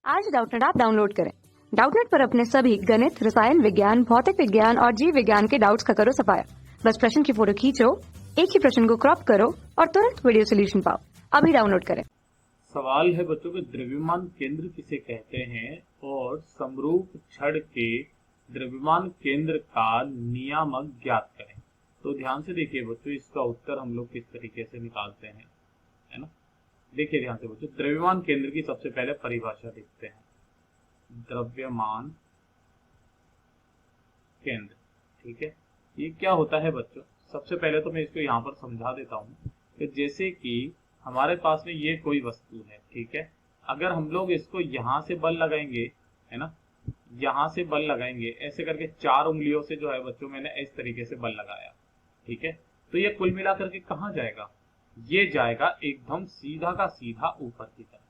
आज Doubtnut app download करें। Doubtnut पर अपने सभी गणित, रसायन विज्ञान, भौतिक विज्ञान और जीव विज्ञान के डाउट्स का करो सफाया। बस प्रश्न की फोटो खींचो, एक ही प्रश्न को क्रॉप करो और तुरंत वीडियो सोल्यूशन पाओ। अभी डाउनलोड करें। सवाल है बच्चों के द्रव्यमान केंद्र किसे कहते हैं और समरूप छड़ के द्रव्यमान केंद्र का नियामक ज्ञात करें। तो ध्यान से देखिए बच्चों, इसका उत्तर हम लोग किस तरीके से निकालते हैं, है ना। देखिए ध्यान से बच्चों, द्रव्यमान केंद्र की सबसे पहले परिभाषा देखते हैं। द्रव्यमान केंद्र, ठीक है, ये क्या होता है बच्चों। सबसे पहले तो मैं इसको यहाँ पर समझा देता हूँ कि जैसे कि हमारे पास में ये कोई वस्तु है, ठीक है। अगर हम लोग इसको यहाँ से बल लगाएंगे, है ना, यहाँ से बल लगाएंगे ऐसे करके 4 उंगलियों से जो है बच्चों मैंने इस तरीके से बल लगाया, ठीक है। तो ये कुल मिलाकर के कहाँ जाएगा, ये जाएगा एकदम सीधा का सीधा ऊपर की तरफ,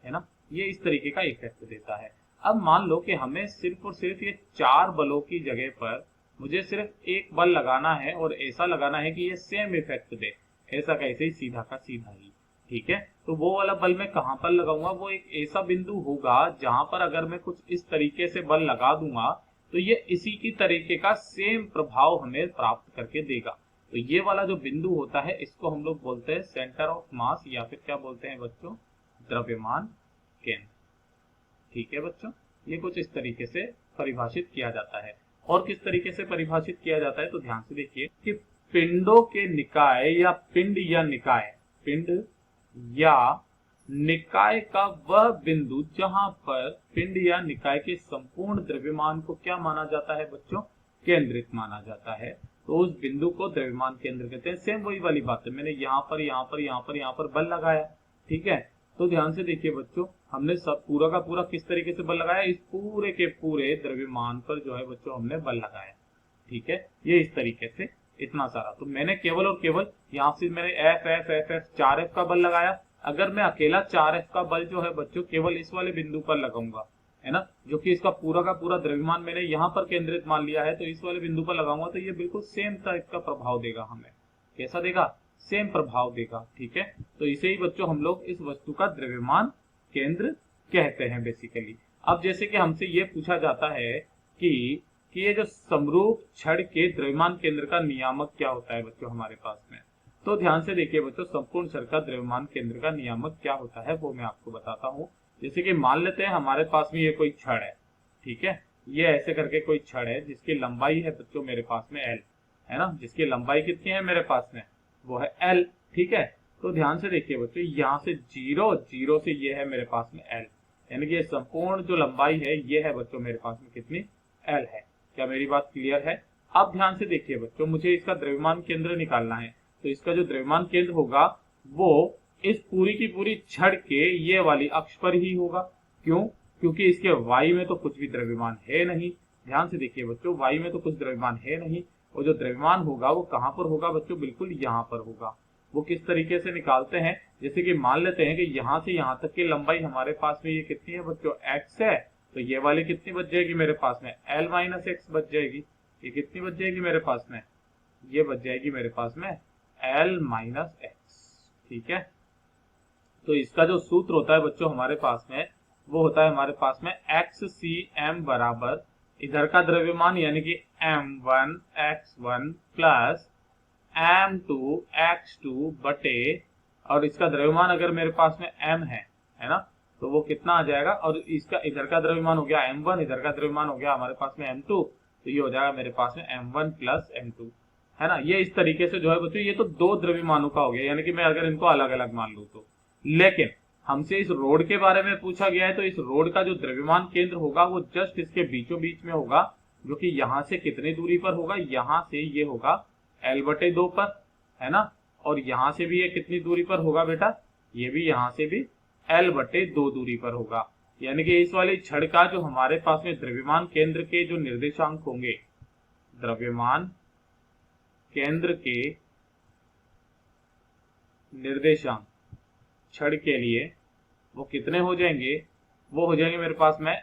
है ना। ये इस तरीके का इफेक्ट देता है। अब मान लो कि हमें सिर्फ और सिर्फ ये 4 बलों की जगह पर मुझे सिर्फ एक बल लगाना है और ऐसा लगाना है कि ये सेम इफेक्ट दे, ऐसा कैसे ही सीधा का सीधा ही, ठीक है। तो वो वाला बल मैं कहाँ पर लगाऊंगा, वो एक ऐसा बिंदु होगा जहां पर अगर मैं कुछ इस तरीके से बल लगा दूंगा तो ये इसी की तरीके का सेम प्रभाव हमें प्राप्त करके देगा। तो ये वाला जो बिंदु होता है इसको हम लोग बोलते हैं सेंटर ऑफ मास, या फिर क्या बोलते हैं बच्चों, द्रव्यमान केंद्र, ठीक है बच्चों। ये कुछ इस तरीके से परिभाषित किया जाता है। और किस तरीके से परिभाषित किया जाता है तो ध्यान से देखिए कि पिंडों के निकाय या पिंड या निकाय, पिंड या निकाय का वह बिंदु जहां पर पिंड या निकाय के संपूर्ण द्रव्यमान को क्या माना जाता है बच्चों, केंद्रित माना जाता है, तो उस बिंदु को द्रव्यमान केंद्र कहते हैं। सेम वही वाली बात है, मैंने यहाँ पर यहाँ पर यहाँ पर यहाँ पर बल लगाया, ठीक है। तो ध्यान से देखिए बच्चों, हमने सब पूरा का पूरा किस तरीके से बल लगाया, इस पूरे के पूरे द्रव्यमान पर जो है बच्चों हमने बल लगाया, ठीक है। ये इस तरीके से इतना सारा, तो मैंने केवल और केवल यहाँ से मैंने F F F F 4F का बल लगाया। अगर मैं अकेला 4F का बल जो है बच्चों केवल इस वाले बिंदु पर लगाऊंगा, है ना, जो कि इसका पूरा का पूरा द्रव्यमान मैंने यहाँ पर केंद्रित मान लिया है, तो इस वाले बिंदु पर लगाऊंगा तो ये बिल्कुल सेम टाइप का प्रभाव देगा हमें। कैसा देगा, सेम प्रभाव देगा, ठीक है। तो इसे ही बच्चों हम लोग इस वस्तु का द्रव्यमान केंद्र कहते हैं बेसिकली। अब जैसे कि हमसे ये पूछा जाता है कि ये जो समरूप छड़ के द्रव्यमान केंद्र का नियामक क्या होता है बच्चों हमारे पास में, तो ध्यान से देखिए बच्चों, संपूर्ण छड़ का द्रव्यमान केंद्र का नियामक क्या होता है वो मैं आपको बताता हूँ। जैसे कि मान लेते हैं हमारे पास में ये कोई छड़ है, ठीक है, ये ऐसे करके कोई छड़ है जिसकी लंबाई है बच्चों मेरे पास में L, है ना, जिसकी लंबाई कितनी है मेरे पास में, वो है L, ठीक है। तो ध्यान से देखिए बच्चों, यहाँ से 0 से ये है मेरे पास में L, यानी कि संपूर्ण जो लंबाई है ये है बच्चों मेरे पास में कितनी, L है। क्या मेरी बात क्लियर है। अब ध्यान से देखिए बच्चों, मुझे इसका द्रव्यमान केंद्र निकालना है, तो इसका जो द्रव्यमान केंद्र होगा वो इस पूरी की पूरी छड़ के ये वाली अक्ष पर ही होगा। क्यों, क्योंकि इसके वाई में तो कुछ भी द्रव्यमान है नहीं। ध्यान से देखिए बच्चों, वाई में तो कुछ द्रव्यमान है नहीं, और जो द्रव्यमान होगा वो कहाँ पर होगा बच्चों, बिल्कुल यहाँ पर होगा। वो किस तरीके से निकालते हैं, जैसे कि मान लेते हैं कि यहाँ से यहाँ तक की लंबाई हमारे पास में ये कितनी है बच्चों, x है, तो ये वाली कितनी बच जाएगी मेरे पास में, L माइनस एक्स बच जाएगी। ये कितनी बच जाएगी मेरे पास में, ये बच जाएगी मेरे पास में L माइनस एक्स, ठीक है। तो इसका जो सूत्र होता है बच्चों हमारे पास में, वो होता है हमारे पास में XCM बराबर इधर का द्रव्यमान यानी कि M1 x1 plus M2 x2 बटे, और इसका द्रव्यमान अगर मेरे पास में M है ना, तो वो कितना आ जाएगा, और इसका इधर का द्रव्यमान हो गया M1, इधर का द्रव्यमान हो गया हमारे पास में M2, तो ये हो जाएगा मेरे पास में M1 प्लस M2, है ना। ये इस तरीके से जो है बच्चों, ये तो 2 द्रव्यमानों का हो गया, यानी कि मैं अगर इनको अलग अलग मान लूं तो। लेकिन हमसे इस रोड के बारे में पूछा गया है, तो इस रोड का जो द्रव्यमान केंद्र होगा वो जस्ट इसके बीचों बीच में होगा, जो कि यहाँ से कितनी दूरी पर होगा, यहाँ से ये होगा L/2 पर, है ना, और यहाँ से भी ये कितनी दूरी पर होगा बेटा, ये भी यहाँ से भी L/2 दूरी पर होगा। यानी कि इस वाली छड़ का जो हमारे पास में द्रव्यमान केंद्र के जो निर्देशांक होंगे, द्रव्यमान केंद्र के निर्देशांक छड़ के लिए वो कितने हो जाएंगे, वो हो जाएंगे मेरे पास में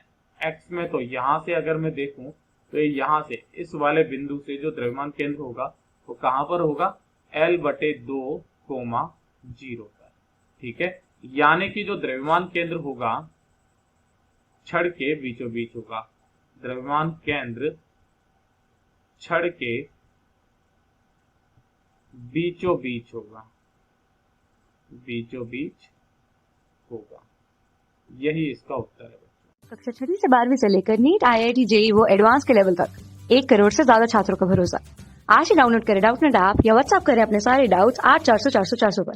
x में, तो यहाँ से अगर मैं देखूं तो यहाँ से इस वाले बिंदु से जो द्रव्यमान केंद्र होगा वो कहाँ पर होगा, L/2, 0 पर, ठीक है। यानी कि जो द्रव्यमान केंद्र होगा छड़ के बीचों बीच होगा। द्रव्यमान केंद्र छड़ के बीचों बीच होगा, बीचों बीच होगा। यही इसका उत्तर है बच्चों। कक्षा 6वीं से 12वीं से लेकर नीट, IIT, JEE वो एडवांस के लेवल तक 1 करोड़ से ज्यादा छात्रों का भरोसा। आज ही डाउनलोड करें डाउटनेट ऐप या व्हाट्सएप करें अपने सारे डाउट्स 8400 400 400 पर।